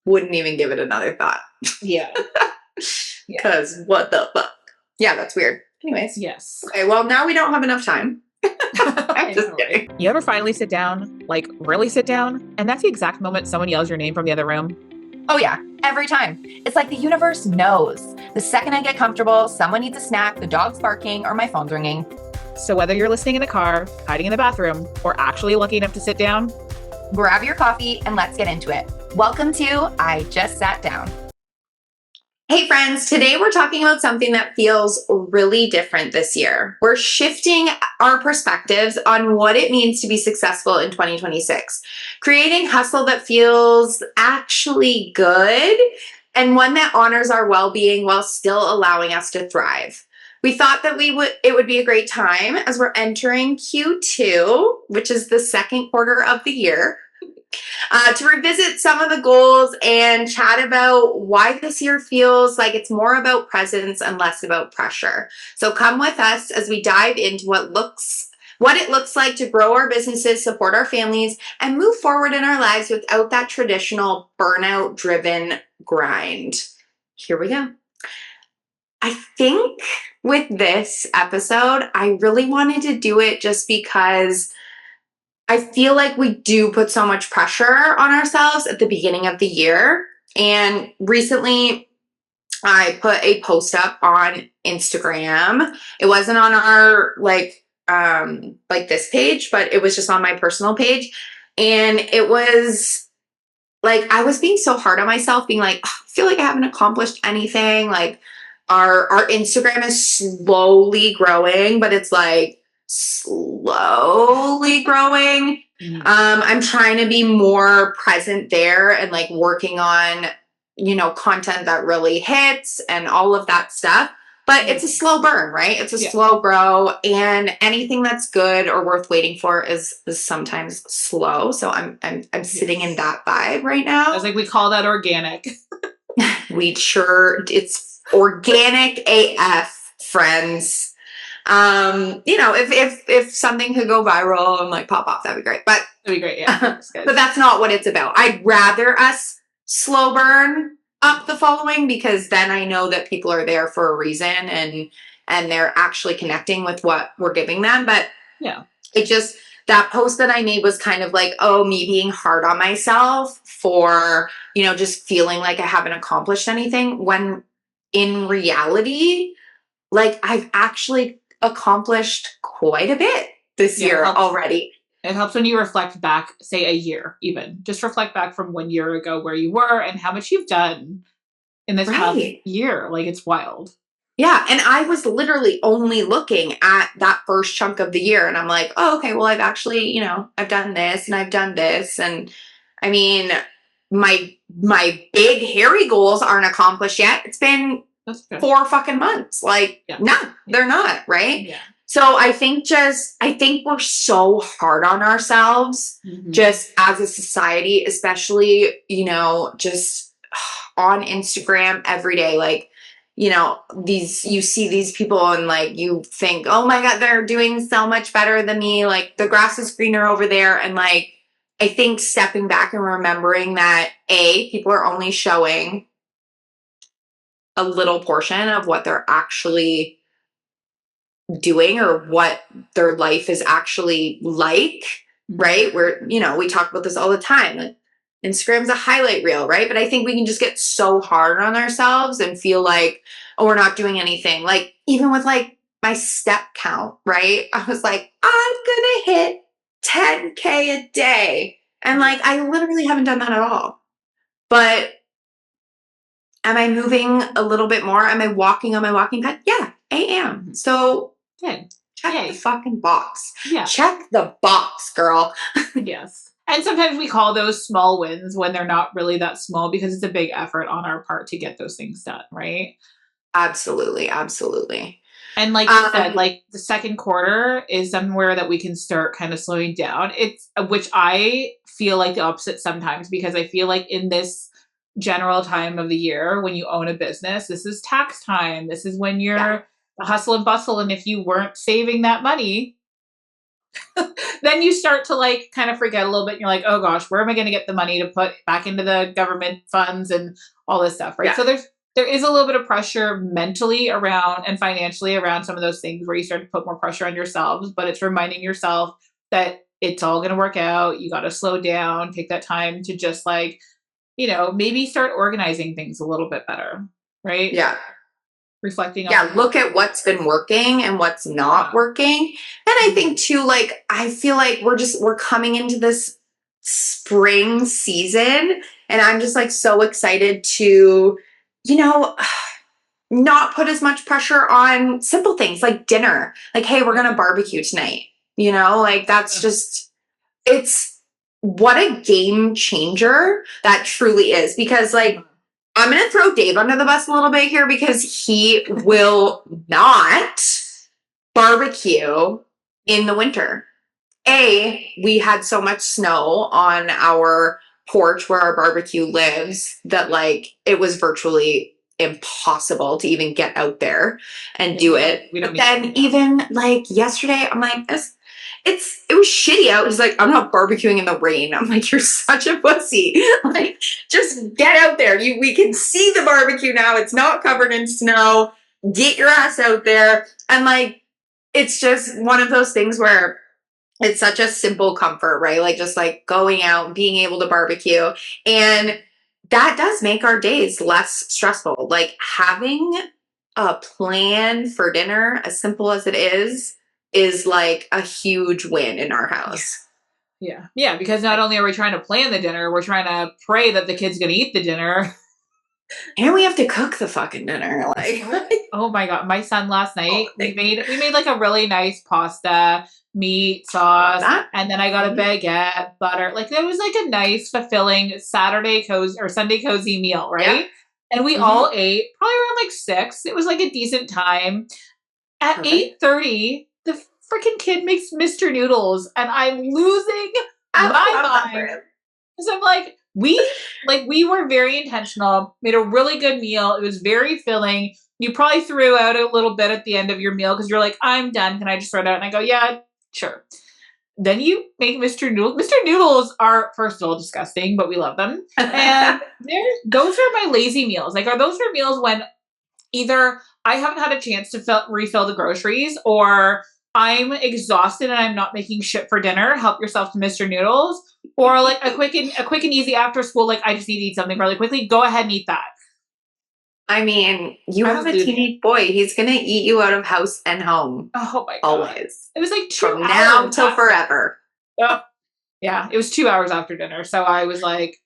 wouldn't even give it another thought. Yeah. Because what the fuck? Yeah, that's weird. Anyways. Yes. Okay, well, now we don't have enough time. I'm just kidding. You ever finally sit down, like really sit down, and that's the exact moment someone yells your name from the other room? Oh yeah, every time. It's like the universe knows. The second I get comfortable, someone needs a snack, the dog's barking, or my phone's ringing. So whether you're listening in the car, hiding in the bathroom, or actually lucky enough to sit down, grab your coffee and let's get into it. Welcome to I Just Sat Down. Hey friends, today we're talking about something that feels really different this year. We're shifting our perspectives on what it means to be successful in 2026, creating hustle that feels actually good and one that honors our well-being while still allowing us to thrive. We thought that it would be a great time as we're entering Q2, which is the second quarter of the year, to revisit some of the goals and chat about why this year feels like it's more about presence and less about pressure. So come with us as we dive into what it looks like to grow our businesses, support our families, and move forward in our lives without that traditional burnout-driven grind. Here we go. I think with this episode, I really wanted to do it just because I feel like we do put so much pressure on ourselves at the beginning of the year. And recently I put a post up on Instagram. It wasn't on our like this page, but it was just on my personal page. And it was like, I was being so hard on myself, being like, I feel like I haven't accomplished anything. Like our Instagram is slowly growing, but it's like, slowly growing. I'm trying to be more present there and like working on, content that really hits and all of that stuff. But it's a slow burn, right? It's a slow grow, and anything that's good or worth waiting for is sometimes slow. So I'm sitting in that vibe right now. I was like, we call that organic. It's organic AF, friends. If something could go viral and like pop off, that'd be great. But that'd be great, yeah. That's good. But that's not what it's about. I'd rather us slow burn up the following, because then I know that people are there for a reason and they're actually connecting with what we're giving them. But yeah, that post that I made was kind of like, me being hard on myself for, just feeling like I haven't accomplished anything, when in reality, like I've actually accomplished quite a bit this year already. It helps when you reflect back, say a year, even just reflect back from 1 year ago where you were and how much you've done in this past year. Like, it's wild. Yeah. And I was literally only looking at that first chunk of the year, and I'm like, oh, okay, well, I've actually, I've done this and I've done this. And I mean, my big hairy goals aren't accomplished yet. It's been 4 fucking months. Like, no, they're not, right? Yeah. So I think we're so hard on ourselves, just as a society, especially, just on Instagram every day. Like, you see these people and like, you think, oh my God, they're doing so much better than me. Like, the grass is greener over there. And like, I think stepping back and remembering that people are only showing a little portion of what they're actually doing or what their life is actually like, right? Where, we talk about this all the time. Instagram's a highlight reel, right? But I think we can just get so hard on ourselves and feel like, oh, we're not doing anything. Like, even with like my step count, right? I was like, I'm gonna hit 10K a day. And like, I literally haven't done that at all. But am I moving a little bit more? Am I walking on my walking pad? Yeah, I am. So check the fucking box. Yeah. Check the box, girl. Yes. And sometimes we call those small wins when they're not really that small, because it's a big effort on our part to get those things done, right? Absolutely. Absolutely. And like you said, like the second quarter is somewhere that we can start kind of slowing down. Which I feel like the opposite sometimes, because I feel like in this general time of the year, when you own a business, this is tax time. This is when you're the hustle and bustle. And if you weren't saving that money, then you start to like kind of freak out a little bit. And you're like, oh gosh, where am I going to get the money to put back into the government funds and all this stuff, right? Yeah. So there is a little bit of pressure mentally around and financially around some of those things where you start to put more pressure on yourselves, but it's reminding yourself that it's all going to work out. You got to slow down, take that time to just like, maybe start organizing things a little bit better, right? Yeah. Reflecting on. Yeah, look at what's been working and what's not working. And I think too, like, I feel like we're coming into this spring season, and I'm just like so excited to, not put as much pressure on simple things like dinner. Like, hey, we're gonna barbecue tonight. Like that's just, it's what a game changer that truly is. Because like, I'm going to throw Dave under the bus a little bit here because he will not barbecue in the winter. We had so much snow on our porch where our barbecue lives that like it was virtually impossible to even get out there and do it. But then even like yesterday, I'm like, it was shitty out. He's like, I'm not barbecuing in the rain. I'm like, you're such a pussy. Like, just get out there. We can see the barbecue now. It's not covered in snow. Get your ass out there. And like, it's just one of those things where it's such a simple comfort, right? Like just like going out, being able to barbecue. And that does make our days less stressful. Like having a plan for dinner, as simple as it is like a huge win in our house. Yeah. Yeah. Because not only are we trying to plan the dinner, we're trying to pray that the kid's going to eat the dinner. And we have to cook the fucking dinner. Like, oh my God. My son last night, we made like a really nice pasta, meat, sauce, and then I got a baguette, butter. Like it was like a nice, fulfilling Saturday cozy or Sunday cozy meal, right? Yeah. And we all ate probably around like 6. It was like a decent time. At 8:30, the freaking kid makes Mr. Noodles, and I'm losing my mind. Because I'm like, we were very intentional, made a really good meal. It was very filling. You probably threw out a little bit at the end of your meal because you're like, I'm done. Can I just throw it out? And I go, yeah, sure. Then you make Mr. Noodles. Mr. Noodles are, first of all, disgusting, but we love them. And those are my lazy meals. Like, those are meals when either I haven't had a chance to refill the groceries, or I'm exhausted and I'm not making shit for dinner. Help yourself to Mr. Noodles. Or like a quick and easy after school, like I just need to eat something really quickly. Go ahead and eat that. I mean, you have a teenage boy. He's going to eat you out of house and home. Oh my God. Always. It was like 2 hours. From now till forever. Yeah, it was 2 hours after dinner. So I was like,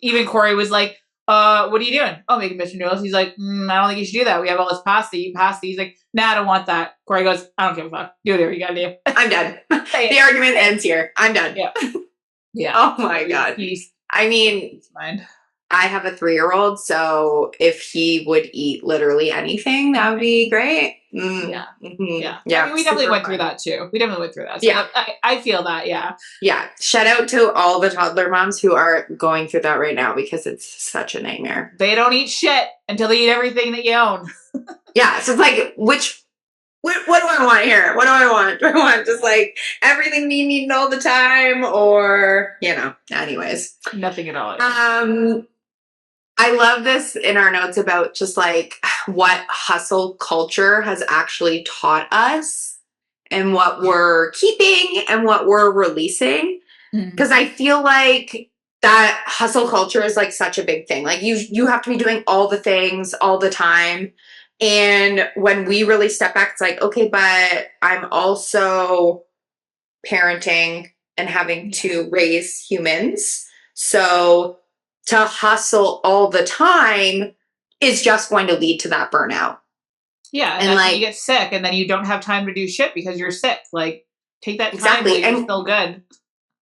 even Corey was like, what are you doing? Oh, making Mr. Noodles. He's like, I don't think you should do that. We have all this pasta. Eat pasta. He's like, nah, I don't want that. Corey goes, I don't give a fuck. Do whatever you gotta do. I'm done. The argument ends here. I'm done. Yeah. Yeah. Oh my God. I mean, I have a 3-year-old, so if he would eat literally anything, that would be great. Yeah. Mm-hmm. Yeah. I mean, we definitely went through that too. So yeah. I feel that. Yeah. Yeah. Shout out to all the toddler moms who are going through that right now because it's such a nightmare. They don't eat shit until they eat everything that you own. Yeah. So it's like, what do I want here? What do I want? Do I want just like everything being eaten all the time, or, anyways. Nothing at all. I love this in our notes about just like what hustle culture has actually taught us and what we're keeping and what we're releasing. Because I feel like that hustle culture is like such a big thing. Like you have to be doing all the things all the time. And when we really step back, it's like, okay, but I'm also parenting and having to raise humans. So to hustle all the time is just going to lead to that burnout. Yeah. And like, you get sick and then you don't have time to do shit because you're sick. Like, take that time while you're still good.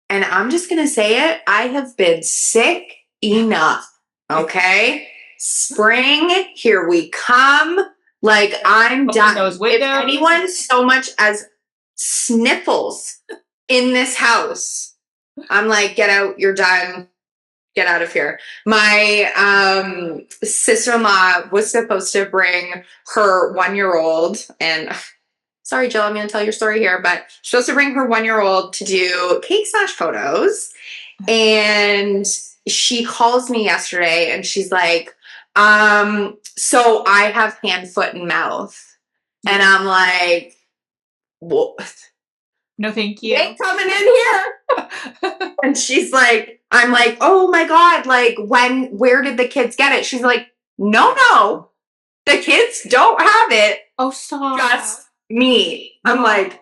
And I'm just going to say it. I have been sick enough. Okay. Spring, here we come. Like, I'm done. If anyone so much as sniffles in this house, I'm like, get out. You're done. Get out of here. My sister-in-law was supposed to bring her 1-year-old, and sorry, Jill, I'm going to tell your story here, but she's supposed to bring her 1-year-old to do cake smash photos. And she calls me yesterday and she's like, so I have hand, foot, and mouth. And I'm like, what? No, thank you. You ain't coming in here. And she's like, I'm like, oh my God, like where did the kids get it? She's like, no, the kids don't have it. Oh, stop. Just me. I'm like,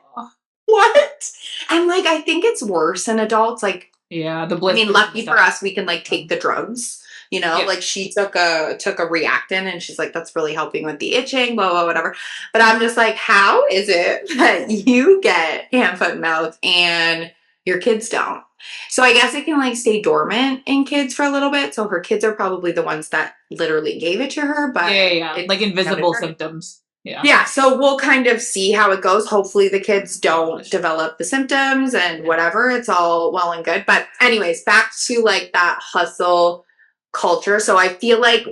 what? I'm like, I think it's worse in adults. Like, yeah, lucky for us, we can like take the drugs, Yeah. like she took a Reactin and she's like, that's really helping with the itching, blah, blah, whatever. But I'm just like, how is it that you get hand, foot, and mouth and your kids don't? So I guess it can like stay dormant in kids for a little bit. So her kids are probably the ones that literally gave it to her, but yeah. Like invisible symptoms. Yeah, so we'll kind of see how it goes. Hopefully the kids don't develop the symptoms and whatever. It's all well and good. But anyways, back to like that hustle culture. So I feel like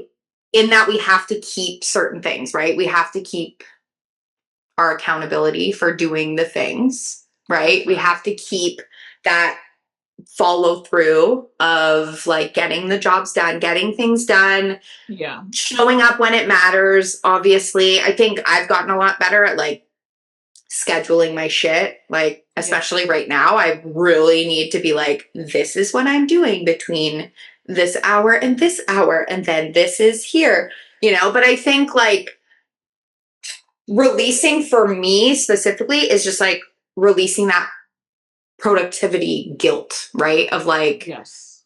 in that we have to keep certain things, right? We have to keep our accountability for doing the things, right? We have to keep that follow through of like getting the jobs done, getting things done, showing up when it matters. Obviously, I think I've gotten a lot better at like scheduling my shit, like especially right now. I really need to be like, this is what I'm doing between this hour and this hour, and then this is here, but I think like releasing for me specifically is just like releasing that productivity guilt, right? Of like, it's,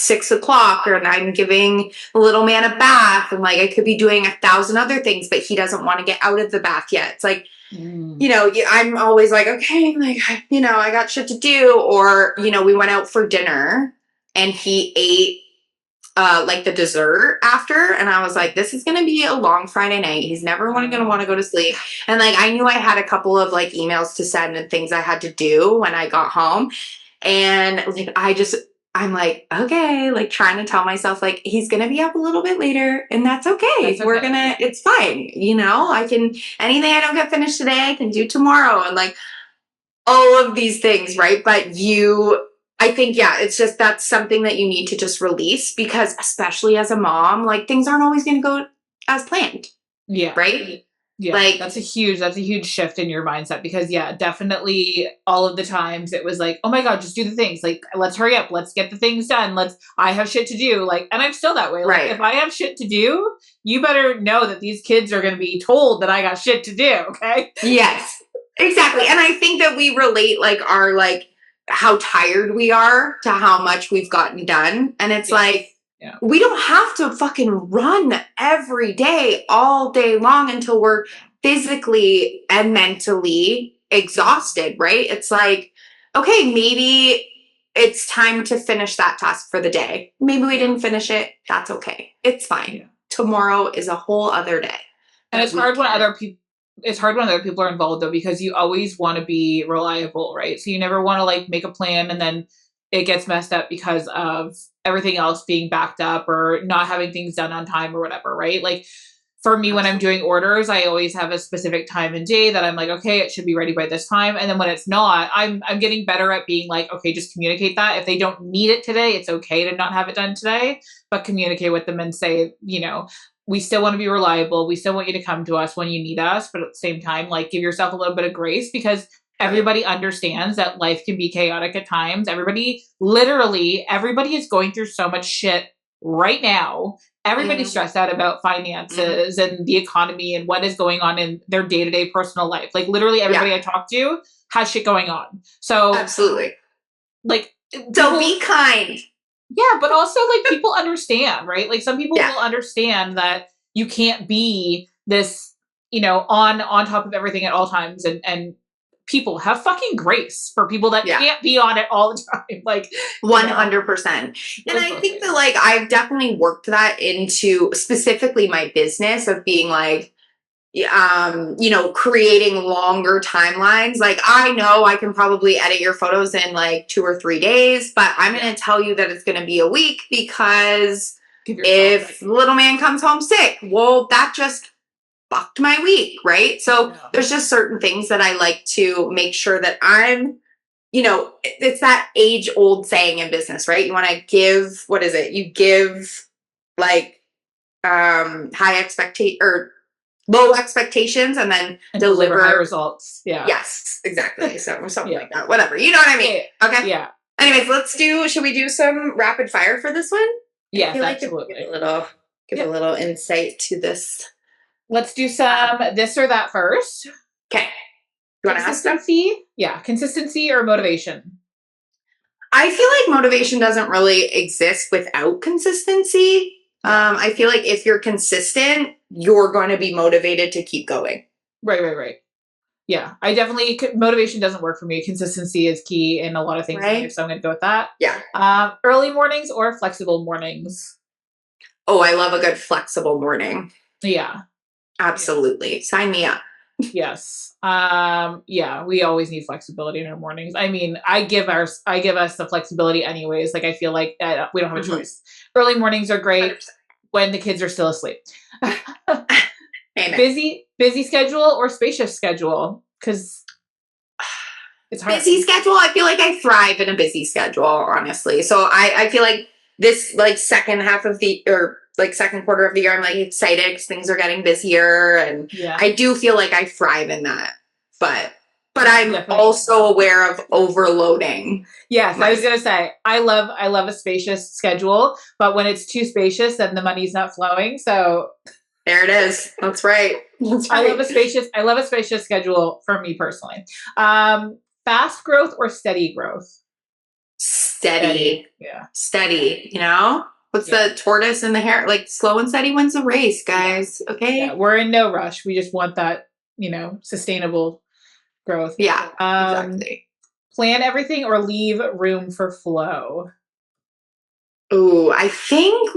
6 o'clock and I'm giving the little man a bath and like, I could be doing 1,000 other things, but he doesn't want to get out of the bath yet. It's like, I'm always like, okay, like, I got shit to do. Or, we went out for dinner and he ate like the dessert after, and I was like, this is gonna be a long Friday night. He's never gonna want to go to sleep. And like I knew I had a couple of like emails to send and things I had to do when I got home, and like I'm like, okay, like trying to tell myself like he's gonna be up a little bit later and that's okay. It's fine, I can, anything I don't get finished today I can do tomorrow, and like all of these things, right? But I think, it's just, that's something that you need to just release, because especially as a mom, like things aren't always going to go as planned. Yeah. Right? Yeah. Like that's a huge shift in your mindset, because definitely all of the times it was like, oh my God, just do the things. Like, let's hurry up. Let's get the things done. I have shit to do. Like, and I'm still that way. Like, if I have shit to do, you better know that these kids are going to be told that I got shit to do. Okay. Yes, exactly. And I think that we relate like our, like, how tired we are to how much we've gotten done. And it's like, we don't have to fucking run every day, all day long until we're physically and mentally exhausted, right? It's like, okay, maybe it's time to finish that task for the day. Maybe we didn't finish it. That's okay. It's fine. Yeah. Tomorrow is a whole other day. And it's hard when other people are involved though, because you always want to be reliable, right? So you never want to like make a plan and then it gets messed up because of everything else being backed up or not having things done on time or whatever, right? Like for me, when I'm doing orders, I always have a specific time and day that I'm like, okay, it should be ready by this time. And then when it's not, I'm getting better at being like, okay, just communicate that. If they don't need it today, it's okay to not have it done today, but communicate with them and say, we still want to be reliable. We still want you to come to us when you need us. But at the same time, like give yourself a little bit of grace, because everybody understands that life can be chaotic at times. Everybody is going through so much shit right now. Everybody's stressed out about finances and the economy and what is going on in their day-to-day personal life. Like literally everybody I talk to has shit going on. So absolutely. Like, so be kind. Yeah, but also like people understand, right? Like some people will understand that you can't be this, on top of everything at all times, and people have fucking grace for people that can't be on it all the time. Like 100%. And I think that like I've definitely worked that into specifically my business of being like, creating longer timelines. Like I know I can probably edit your photos in like 2 or 3 days, but I'm going to tell you that it's going to be a week because Give yourself If little man comes home sick, well, that just fucked my week, right? So there's just certain things that I like to make sure that I'm, it's that age old saying in business, right? You want to give, what is it? You give like high expectation or low expectations and then deliver high results. Yeah. Yes, exactly. So something like that. Whatever. You know what I mean? Okay. Yeah. Anyways, should we do some rapid fire for this one? Yes, I feel like absolutely. Give a little insight to this. Let's do some this or that first. Okay. You want to ask them? Consistency? Yeah. Consistency or motivation? I feel like motivation doesn't really exist without consistency. I feel like if you're consistent, you're going to be motivated to keep going. Right. Yeah. I definitely, motivation doesn't work for me. Consistency is key in a lot of things. Right? So I'm going to go with that. Yeah. Early mornings or flexible mornings? Oh, I love a good flexible morning. Yeah. Absolutely. Yeah. Sign me up. Yes. Yeah, we always need flexibility in our mornings. I mean, I give us the flexibility anyways. Like I feel like we don't have a choice. Early mornings are great 100%. When the kids are still asleep. Amen. Busy schedule or spacious schedule? Because it's hard. Busy schedule. I feel like I thrive in a busy schedule, honestly. So I feel like this second half of second quarter of the year, I'm excited because things are getting busier, and I do feel like I thrive in that. But I'm also aware of overloading. Yes, I was gonna say I love a spacious schedule, but when it's too spacious, then the money's not flowing. So there it is. That's right. I love a spacious schedule for me personally. Fast growth or steady growth? Steady. Yeah. Steady. What's the tortoise and the hare? Slow and steady wins the race, guys. Okay. Yeah, we're in no rush. We just want that, sustainable growth. Yeah, exactly. Plan everything or leave room for flow? Ooh, I think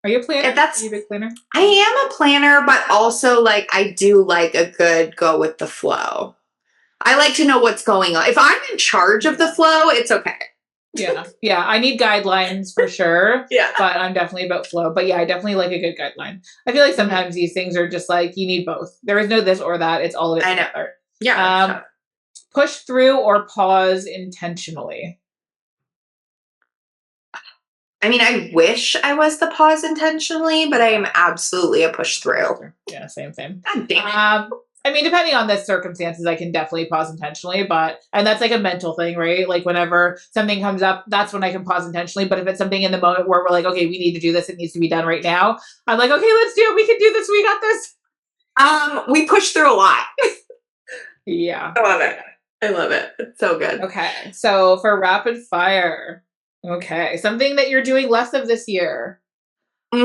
Are you a planner? Are you a big planner? I am a planner, but also I do like a good go with the flow. I like to know what's going on. If I'm in charge of the flow, it's okay. Yeah. I need guidelines for sure. Yeah. But I'm definitely about flow. But yeah, I definitely like a good guideline. I feel like sometimes these things are just you need both. There is no this or that. It's all of it together. I know. Yeah. Push through or pause intentionally? I mean, I wish I was the pause intentionally, but I am absolutely a push through. Yeah, same. God damn it. I mean, depending on the circumstances, I can definitely pause intentionally, and that's a mental thing, right? Whenever something comes up, that's when I can pause intentionally. But if it's something in the moment where we're okay, we need to do this, it needs to be done right now. I'm okay, let's do it. We can do this. We got this. We push through a lot. Yeah. I love it. It's so good. Okay. So for rapid fire, something that you're doing less of this year. That's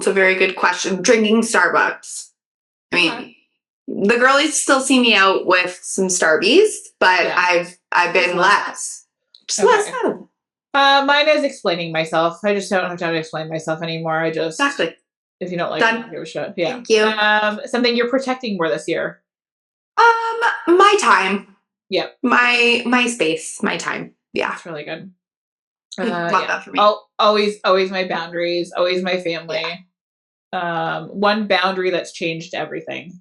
a very good question. Drinking Starbucks. I mean, the girlies still see me out with some Starbies, but I've been less. Just less out of them. Mine is explaining myself. I just don't have time to explain myself anymore. Exactly. If you don't like it, I don't give a shit. Yeah. Thank you. Something you're protecting more this year. My time. Yep. My space, my time. Yeah. That's really good. Love that for me. Always my boundaries, always my family. Yeah. One boundary that's changed everything.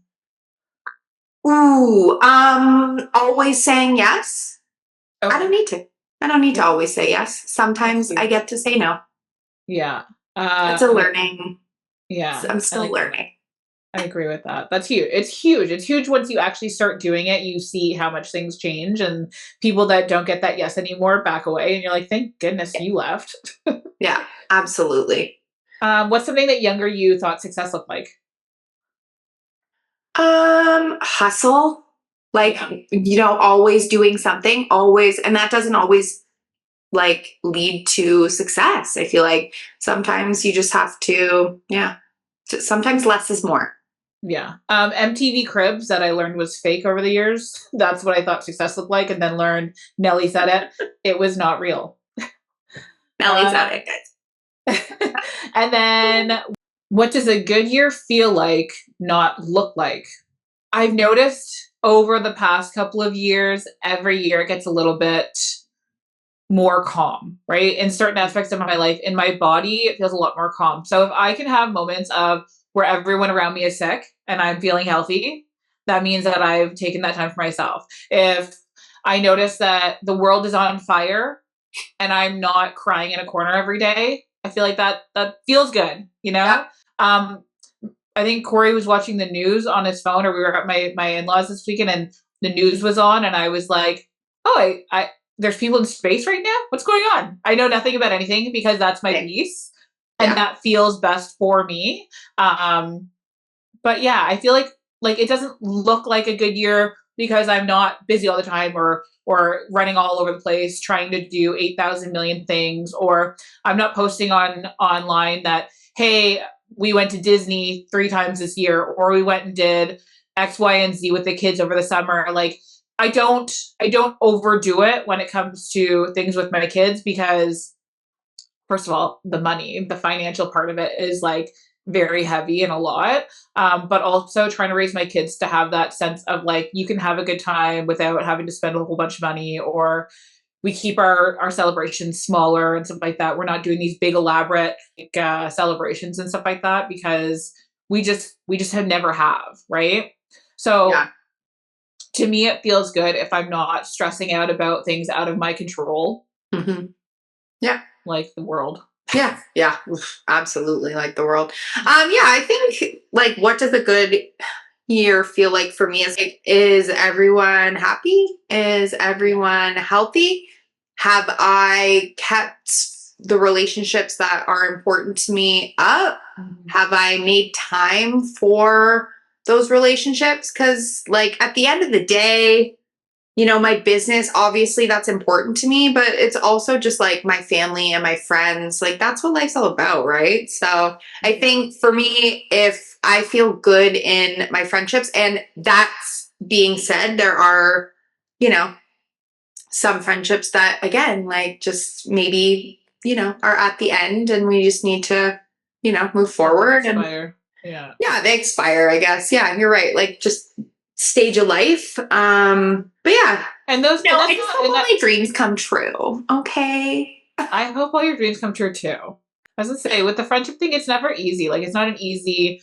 Ooh, always saying yes. Okay. I don't need to always say yes. Sometimes I get to say no. Yeah. It's a learning. Yeah. I'm still learning. I agree with that. That's huge. It's huge. It's huge once you actually start doing it. You see how much things change, and people that don't get that yes anymore back away, and you're thank goodness you left. Yeah, absolutely. What's something that younger you thought success looked like? Hustle. Always doing something, always, and that doesn't always lead to success. I feel like sometimes you just have to, sometimes less is more. Yeah. MTV Cribs that I learned was fake over the years. That's what I thought success looked like, and then learned Nelly said it. It was not real. Nelly said it, guys. And then what does a good year feel like, not look like? I've noticed over the past couple of years, every year it gets a little bit more calm, right? In certain aspects of my life, in my body, it feels a lot more calm. So if I can have moments of where everyone around me is sick and I'm feeling healthy, that means that I've taken that time for myself. If I notice that the world is on fire and I'm not crying in a corner every day, I feel like that feels good, Yeah. I think Corey was watching the news on his phone, or we were at my in-laws this weekend, and the news was on, and I was like, "Oh, I there's people in space right now. What's going on?" I know nothing about anything because that's my piece, and that feels best for me. But yeah, I feel like it doesn't look like a good year because I'm not busy all the time or running all over the place trying to do 8,000 million things, or I'm not posting online that, hey, we went to Disney 3 times this year, or we went and did X, Y, and Z with the kids over the summer. Like I don't overdo it when it comes to things with my kids because first of all, the financial part of it is like very heavy and a lot. But also trying to raise my kids to have that sense of like, you can have a good time without having to spend a whole bunch of money, or we keep our celebrations smaller and stuff like that. We're not doing these big elaborate celebrations and stuff like that because we just have never have. Right. So to me, it feels good if I'm not stressing out about things out of my control. Mm-hmm. Yeah. Like the world. Yeah. Yeah. Absolutely. Like the world. I think like, what does a good year feel like for me is like, is everyone happy? Is everyone healthy? Have I kept the relationships that are important to me up? Have I made time for those relationships? Because like at the end of the day, my business, obviously that's important to me, but it's also just like my family and my friends. Like that's what life's all about, right? So I think for me, if I feel good in my friendships, and that's being said, there are, some friendships that again, like just maybe, are at the end and we just need to, move forward. Expire. Yeah, they expire, I guess. Yeah, you're right. Like just stage of life. But yeah. And those I just hope all my dreams come true. Okay. I hope all your dreams come true too. As I say, with the friendship thing, it's never easy. Like it's not an easy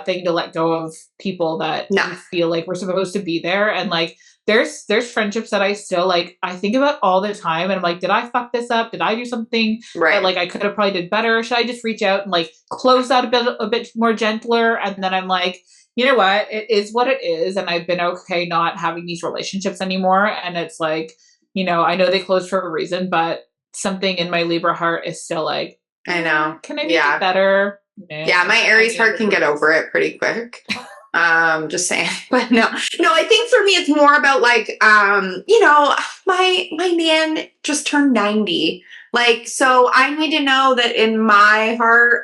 thing to let go of people that you feel like we're supposed to be there. And like there's friendships that I still like I think about all the time and I'm like, did I fuck this up? Did I do something that like I could have probably did better? Should I just reach out and like close that a bit more gentler? And then I'm like, you know what? It is what it is. And I've been okay not having these relationships anymore. And it's like, I know they closed for a reason, but something in my Libra heart is still like, I know. Can I make it better? Yeah, my Aries heart can get over it pretty quick. Just saying. But no, I think for me it's more about like, my man just turned 90. Like, so I need to know that in my heart,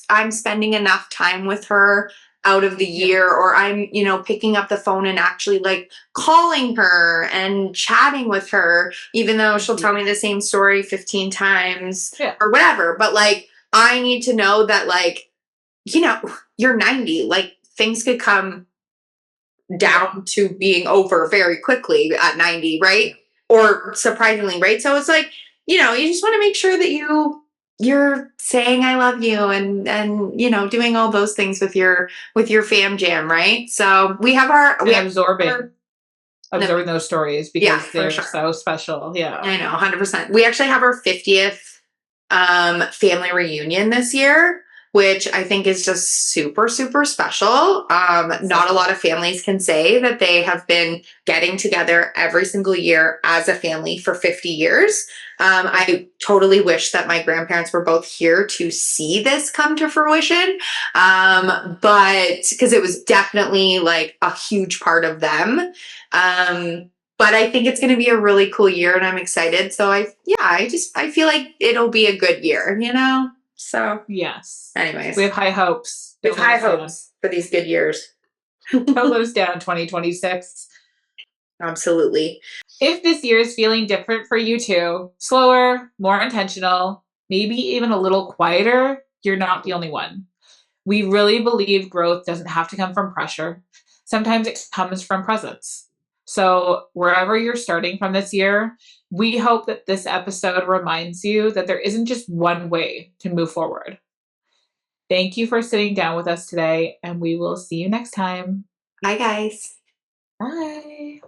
I'm spending enough time with her out of the year, or I'm, picking up the phone and actually like calling her and chatting with her, even though she'll tell me the same story 15 times or whatever. But like, I need to know that like, you're 90, like things could come down to being over very quickly at 90, right? Or surprisingly, right? So it's like, you just want to make sure that you're saying I love you and doing all those things with your fam jam, right? So we have absorbing those stories because they're so special. Yeah. I know, 100%. We actually have our 50th family reunion this year, which I think is just super, super special. Not a lot of families can say that they have been getting together every single year as a family for 50 years. I totally wish that my grandparents were both here to see this come to fruition. But because it was definitely like a huge part of them. But I think it's going to be a really cool year and I'm excited. So I feel like it'll be a good year, So yes. Anyways, we have high hopes. We have high hopes for these good years. Don't let us down, 2026. Absolutely. If this year is feeling different for you too, slower, more intentional, maybe even a little quieter, you're not the only one. We really believe growth doesn't have to come from pressure. Sometimes it comes from presence. So wherever you're starting from this year, we hope that this episode reminds you that there isn't just one way to move forward. Thank you for sitting down with us today, and we will see you next time. Bye, guys. Bye.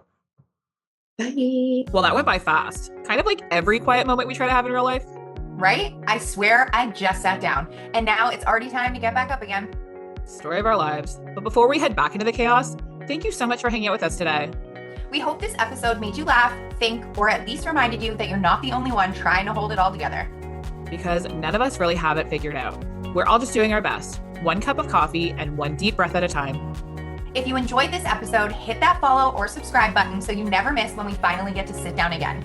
Bye. Well, that went by fast. Kind of like every quiet moment we try to have in real life. Right? I swear I just sat down, and now it's already time to get back up again. Story of our lives. But before we head back into the chaos, thank you so much for hanging out with us today. We hope this episode made you laugh, think, or at least reminded you that you're not the only one trying to hold it all together. Because none of us really have it figured out. We're all just doing our best, one cup of coffee and one deep breath at a time. If you enjoyed this episode, hit that follow or subscribe button so you never miss when we finally get to sit down again.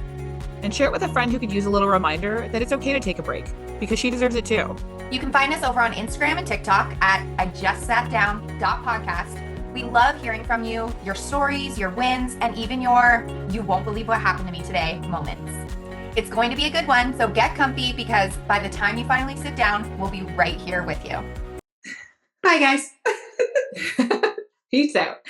And share it with a friend who could use a little reminder that it's okay to take a break, because she deserves it too. You can find us over on Instagram and TikTok at ijustsatdown.podcast. We love hearing from you, your stories, your wins, and even your "you won't believe what happened to me today" moments. It's going to be a good one, so get comfy, because by the time you finally sit down, we'll be right here with you. Bye, guys. Peace out.